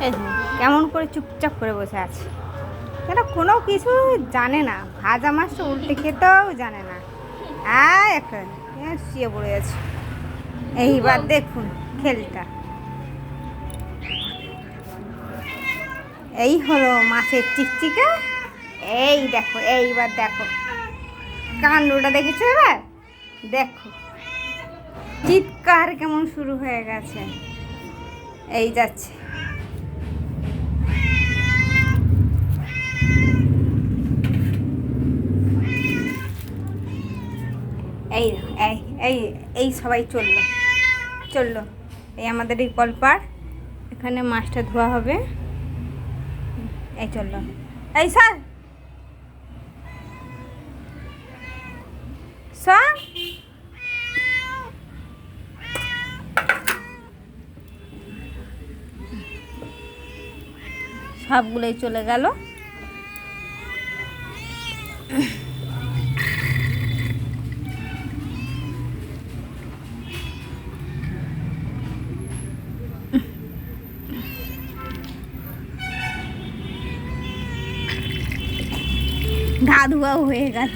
এই যে কেমন করে চুপচাপ করে বসে আছে, এটা কোনো কিছু জানে না, ভাজা মাছটা উল্টে খেতেও জানে না। একটা শুয়ে পড়ে আছে। এইবার দেখুন খেলটা, এই হলো মাছের চিকচিকা। এই দেখো, এইবার দেখো কাণ্ডটা দেখেছো, এবার দেখো চিৎকার কেমন শুরু হয়ে গেছে। এই যাচ্ছে, এই এই এই এই সবাই চললো চললো, এই আমাদের এই কলপাড়, এখানে মাছটা ধোয়া হবে। এই চললো, এই স্যার স্যার, সবগুলোই চলে গেল। গা ধোয়াও হয়ে গেল।